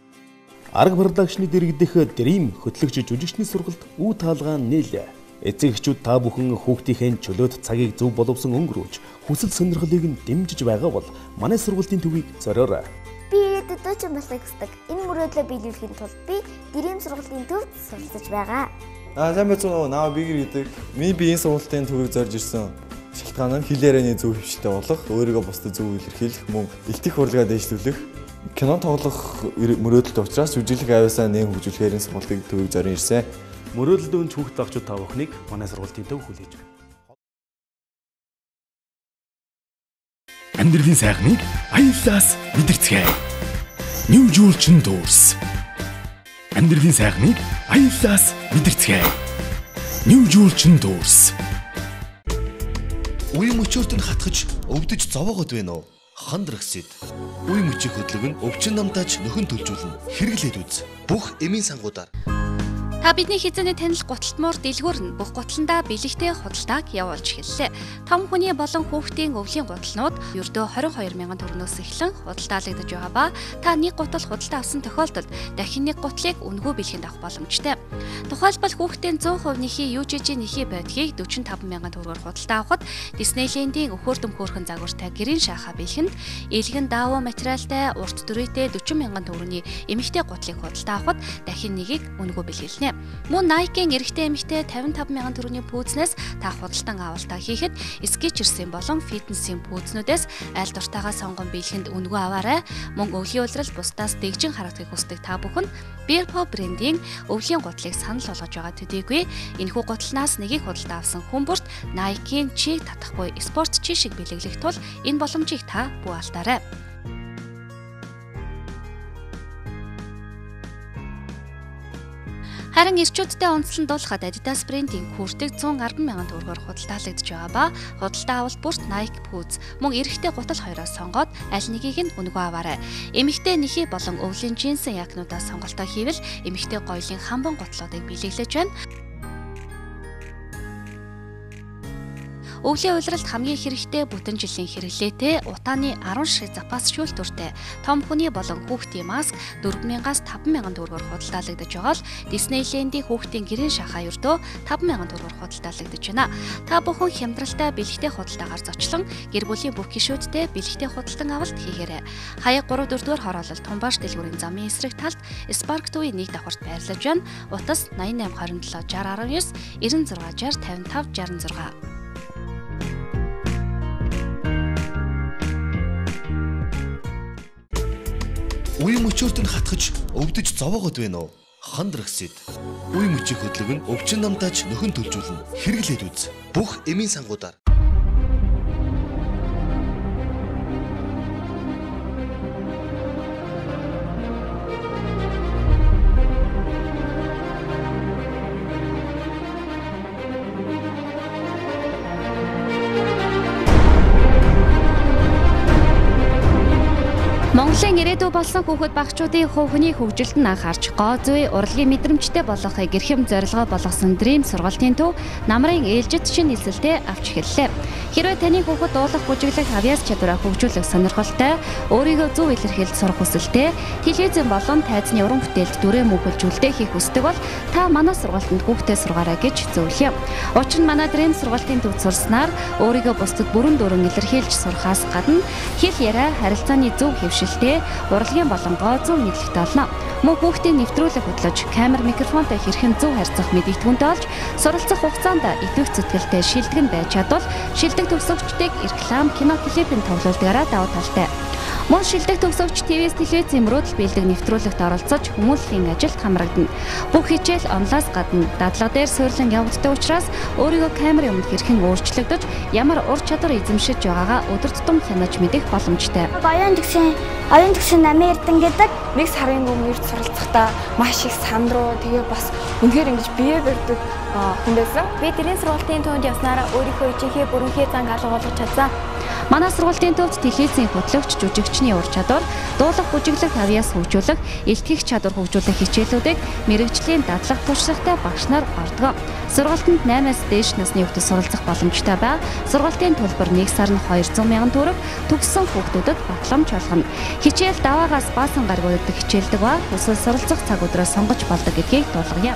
Арга продакшны дэргэдэх Dream хөтлөгч жүжигчний сургалт үе таалгаан нийлээ. Эцэг эхчүүд та бүхэн хүүхдийнхээ чөлөөт цагийг зөв боловсон өнгөрүүлж, хүсэл сонирхлыг нь дэмжиж байгаа бол манай сургуулийн төвийг зориорой. Би ирээдүйд дуучин болохыг хүсдэг. Энэ мөрөөдлөө биелүүлэхийн тулд би Дэрийн сургуулийн төвд суралцж байгаа. Сайн байцгаана уу? Наа Бигэр гэдэг. Би энэ сургуулийн төвийг зорж ирсэн. Шалтгаан нь хэл ярианы зөв хөвштэй болох, өөрийгөө бусдад зөв илэрхийлэх, мөн элтэх урлагаа дэвшлүүлэх, кино тоглох мөрөөдөлтэй учраас жүжиглэх авьяасаа нэм хөгжүүлэхээр энэ сургуулийн төвийг зорин ирсэн. Мөрөөдөлд өнч хүүхд багчууд та бүхнийг манай сургуулийн төв хүлээж байна. Амьдралын сайхныг аюулаас мэдэрцгээе. New Julchen Tours. Амьдралын сайхныг аюулаас мэдэрцгээе. New Julchen Tours. Үе мөчөөрт нь хатгаж өвдөж зовоогод байна уу? Хандрагсэд. Үе мөчийг хөдлөг нь өвчин намтааж нөхөн төлжүүлнэ. Хэрэглээд үз. Бүх эмийн сангуудаар. Та бидний хизээний танил гуталтмуур дэлгүүр нь бүх гутландаа бэлэгтэй худалдааг явуулж эхэллээ. Том хүний болон хүүхдийн өвлийн гутлнууд ердөө 22 мянган төгрөгнөөс эхлэн худалдаалагдаж байгаа ба та нэг гутал худалдаа авсан тохиолдолд дахин нэг гутлыг үнэгүй бэлгэнд авах боломжтой. Тухайлбал хүүхдийн 100% нэхий UGG нэхий байдгийг 45 мянган төгрөгөөр худалдаа авахад Disneyland-ийн өхөр дөмхөөрхөн загвартай гэрийн шахаа бэлгэнд илгэн даавуу материалтай урт дүрийтэй 40 мянган төгрөгийн эмэгтэй гутлыг худалдаа авахад дахин нэгийг үнэгүй бэлгэлнэ. Мөн Nike-ийн эрэгтэй эмэгтэй 55 мянган төгрөгийн пүүзнээс та худалдан авалтаа хийхэд Skechers-ийн болон фитнесийн пүүзнүүдээс аль дуртайгаа сонгон бэлгэнд үнэгүй аваарай. Мөн өвлийн улирал бусдаас дэгжин харагдахыг хүсдэг та бүхэн Bearpaw брендийн өвлийн гутлыг санал болгож байгаа төдийгүй энэхүү гутлнаас нэгийг худалдаа авсан хүн бүрт Nike-ийн чиг татахгүй спорт чи шиг бэлэглэх тул энэ боломжийг та бүү алдаарай. Харин ирчүүдтэй онцлон дуулахад Adidas брендийн хүртэг 110 мянган төгрөгөөр худалдаалагдж байгаа ба худалдаа авалт бүрт Nike пүүз мөн эрэгтэй гутал хоёроос сонгоод аль нэгийг нь үнэгүй аваарай. Эмэгтэй нэхий болон өвлийн джинсэн якнуудаа сонголтоо хийвэл эмэгтэй гоёлын хамбан гутлуудыг бэлэглэж байна. Өвлийн улиралд хамгийн хэрэгтэй бүтэн жилийн хэрэглээтэй утааны 10 ширхэг запас шүүлтүртэй том хүний болон хүүхдийн маск 4000-аас 5000 төгрөгөөр худалдаалагдаж байгаа л Disneyland-ийн хүүхдийн гэрийн шахаа ердөө 5000 төгрөгөөр худалдаалагдаж байна. Та бүхэн хямдралтай бэлэгтэй худалдаагаар зочлон гэр бүлийн бүх гишүүдтэй бэлэгтэй худалдан авалт хийгээрэй. Хаяг 3-4-р хороолол Тумбаш дэлгүүрийн замын эсрэг талд Spark Two-ийн нэг давхарт байрлаж байна. Утас 88 27 60 19 96 60 55 66. Үе мөчөөрт нь хатгаж өвдөж зовоогод байна уу? Хандрагсэд. Үе мөчийг хөдлөг нь өвчин намтааж нөхөн төлжүүлнэ. Хэрэглээд үз. Бүх эмийн сангуудаар. Монголын ирээдүй болсон хүүхэд багчуудын хувь хүний хөгжилд нь анхаарч гоо зүй урлагийн мэдрэмжтэй болохыг эрхэм зорилгоо болгосон Dream сургалтын төв намрын ээлжид шинэ нийслэлтэй авч эхэллээ. Хэрвээ таны хүүхэд дуулах бүжиглэх авьяас чадвараа хөгжүүлэх сонирхолтой, өөрийгөө зөв илэрхийлж сурах хүсэлтэй, телевизэн болон тайзны уран бүтээлд дүрээ мөнхөлжүүлэлтээ хийх хүсдэг бол та манай сургалтанд хүүхдээ сургаарай гэж зөвлөе. Учир нь манай Dream сургалтын төвд сурснаар өөрийгөө бусдад бүрэн дүрэн илэрхийлж сурахаас гадна хэл яриа, харилцааны зөв хөвшилтэй, урлагийн болон гоо зүүн нийтлэгтэй болно. Мөн хүүхдийн нэвтрүүлэг хөтлөж, камер, микрофонтой хэрхэн зөв харьцах мэдээлэлтэй олж, суралцах хугацаанд идэвх зүтгэлтэй шилдэг нь байж чадвал шилдэг төгсөгчдийг реклам, кино, клипийн тоглолтгаараа давуу талтай. Мөн шилдэг төгсөгч ТV-с телевизийн мөрөөдөл биелдэг нэвтрүүлэгт оролцож хүмүүстийн ажилд хамрагдана. Бүх хичээл онлаас гадна дадлага дээр суйрлан явагддаг учраас өөрийгөө камерын өмнө хэрхэн өөрчлөгдөж, ямар ур чадвар эзэмшиж байгаагаа өдөр тутам хянаж мэдэх боломжтой. Оюун төгсөн намын эрдэн гэдэг нэг сарын өмнө ирд суралцахдаа маш их сандруу тэгээ бас үнэхээр ингэж бие барьдаг хүн байсан. Би Дэрийн сургалтын төвд явснараа өөрийнхөө ижихээ бүрэнхий занг алга болгож чадсан. Манай сургалтын төвд телевизийн хөтлөгч, жүжигчний ур чадвар, дуулах, бүжиглэх авьяас хөгжүүлэх, илтгэх чадвар хөгжүүлэх хичээлүүдийг мэрэгжлийн дадлага туршлагатай багш нар ордог. Сургалтанд 8-аас дээш насны хүүхдэд суралцах боломжтой ба сургалтын төлбөр 1 сар нь 200 мянган төгрөг, төгссөн хүүхдүүдэд батламж олгоно. Хичээл даваагаас баасан гаргүй өгдөг хичээлдэг ба хүсвэл суралцах цаг өдрөө сонгож болдог гэдгийг дуулгая.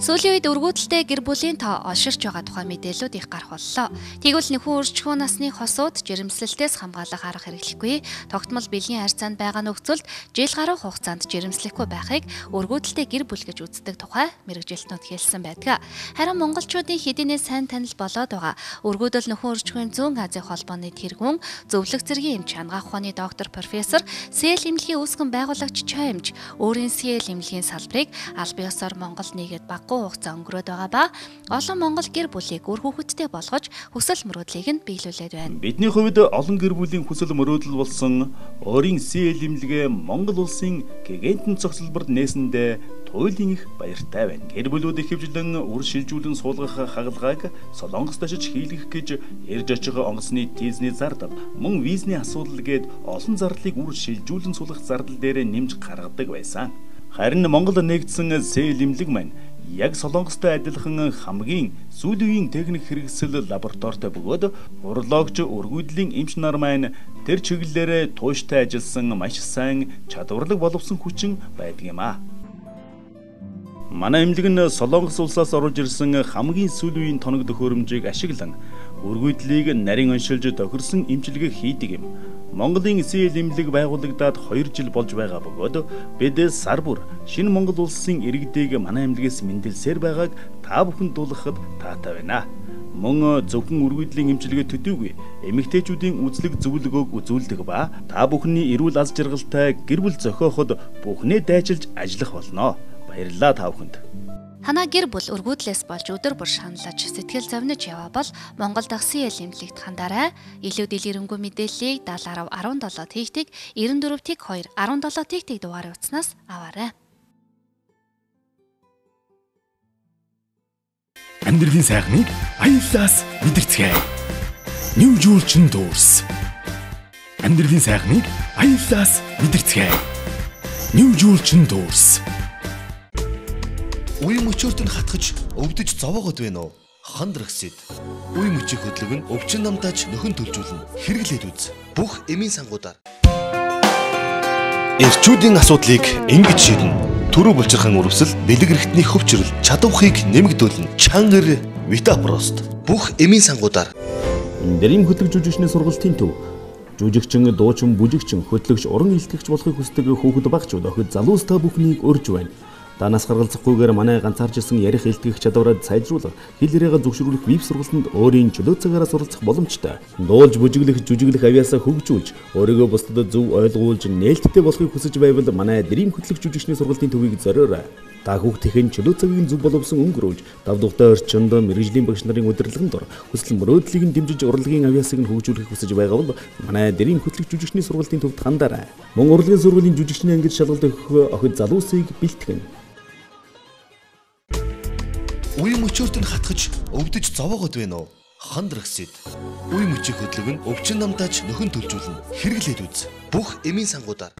Сүүлийн үед өргөдөлтэй гэр бүлийн тоо олширч байгаа тухай мэдээлүүд их гарах боллоо. Тэгвэл нөхөн өршчхүүн насны хосууд жирэмслэлтээс хамгаалах арга хэрэглэхгүй, тогтмол бэлгийн харьцаанд байгаа нөхцөлд жил гаруй хугацаанд жирэмслэхгүй байхыг өргөдөлтэй гэр бүл гэж үздэг тухай мэрэгжилтнүүд хэлсэн байдаг. Харин монголчуудын хэдийнээ сайн танил болоод байгаа өргөдөл нөхөн өршчхүүн зүүн Азийн холбооны тэргүүн зөвлөх зэргийн эмч чангаах ухааны доктор профессор СЭЛ эмнэлгийн үүсгэн байгуулагч Чой эмч өөрийн СЭЛ эмнэлгийн салбарыг аль биесээр Монгол нийгэд баггүй хугацаа өнгөрөөд байгаа ба олон монгол гэр бүлийг үр хүүхэдтэй болгож хүсэл мөрөөдлийг нь биелүүлээд байна. Бидний хувьд олон гэр бүлийн хүсэл мөрөөдөл болсон өөрийн СЭЛ эмнэлгээ Монгол улсын гигантын цогцлборд нээсэндээ туйлын их баяртай байна. Гэр бүлүүд ихэвчлэн үр шилжүүлэн суулгах хагалгааг Солонгост очиж хийлгэх гэж ярьж очих онгоцны тийзний зардал, мөн визний асуудал гээд олон зардлыг үр шилжүүлэн суулгах зардал дээр нэмж гаргадаг байсан. Харин Монгол нэгдсэн СЭЛ эмнэлэг маань яг Солонгостой адилхан хамгийн сүүлийн техник хэрэгсэл лабораторитой бөгөөд урологч өргөдлийн эмч нар маань тэр чиглэлээр тууштай ажилласан маш сайн чадварлаг боловсон хүчин байдаг юм а. Манай эмнэлэг нь Солонгос улсаас оруулж ирсэн хамгийн сүүлийн тоног төхөөрөмжийг ашиглан өргөдлийг нарийн оншилж тохирсон эмчилгээ хийдэг юм. Монголын СЭЛ эмнэлэг байгуулагдаад 2 жил болж байгаа бөгөөд бид сар бүр шинэ Монгол улсын иргэдийг манай эмнэлгээс мэндэлсээр байгааг та бүхэнд дуулгахад таатай байна. Мөн зөвхөн өргөдлийн эмчилгээ төдийгүй эмэгтэйчүүдийн үзлэг зөвлөгөөг үзүүлдэг ба та бүхний эрүүл аз жаргалтай гэр бүл зохиоход бүхнээ дайчилж ажиллах болно. Баярлалаа та бүхэнд. Танаа гэр бүл өргөдлөөс болж өдөр бүр шаналж сэтгэл зовниж яваа бол Монгол дахь СЭЛ эмнэлэгт хандаарай. Илүү дэлгэрэнгүй мэдээллийг 70 17 тэгтэг 94 тэг 2 17 тэгтэг дугаарыг утаснаас аваарай. Амьдралын сайхныг аяллаас мэдэрцгээе. New Julchin Tours. Амьдралын сайхныг аяллаас мэдэрцгээе. New Julchin Tours. Үе мөчөөрт нь хатгаж өвдөж зовоогод байна уу? Хандрагсэд. Үе мөчийн хөдөлгөөн нь өвчин намтаач нөхөн төлжүүлнэ. Хэрэглээд үз. Бүх эмийн сангуудаар. Эрчүүдийн асуудлыг ингэж шийднэ. Төрөө булчирхан үрвсэл, бэлэг эрхтний хөвчрөл, чадвахыг нэмэгдүүлнэ. Чангар Витапрост. Бүх эмийн сангуудаар. Дэрийн хөтлөг жүжигчний сургалтын төв. Жүжигчин, дуучин, бүжигчин, хөтлөгч, уран илтгэгч болохыг хүсдэг хүүхэд багчууд охид залуустай бүхнийг урьж байна. Танаас гаргалзахгүйгээр манай ганцаарч ирсэн ярих илтгэх чадвараад сайжруулах, хэл яриагаа зөвшөөрөх веб сургалтанд өөрийн чөлөө цагаараа суралцах боломжтой. Дуулж, бүжиглэх, жүжиглэх авьяасаа хөгжүүлж, өөрийгөө бусдад зөв ойлгуулж, нээлттэй болохыг хүсэж байвал манай Дэрийн хөтлөх жүжигчний сургалтын төвийг зориорой. Та хүүхдийн чөлөө цагийг зөв боловсон өнгөрүүлж, давдугтай орчинд мэрэгжлийн багш нарын удирдлаганд ор, хүсэл мөрөөдлийг нь дэмжиж урлагийн авьяасыг нь хөгжүүлэхийг хүсэж байгаа бол манай Дэрийн хөтлөх жүжигчний сургалтын төвд хандаарай. Мөн урлагийн сургуулийн жүжигчний ангид шалгалт өгөх охид залуусыг бэлтгэн. Үе мөчөөрт нь хатгаж өвдөж зовоогод байна уу? Хандрагсэд. Үе мөчийн хөдөлгөөн нь өвчин намтаач нөхөн төлжүүлнэ. Хэрэглээд үз. Бүх эмийн сангуудаар.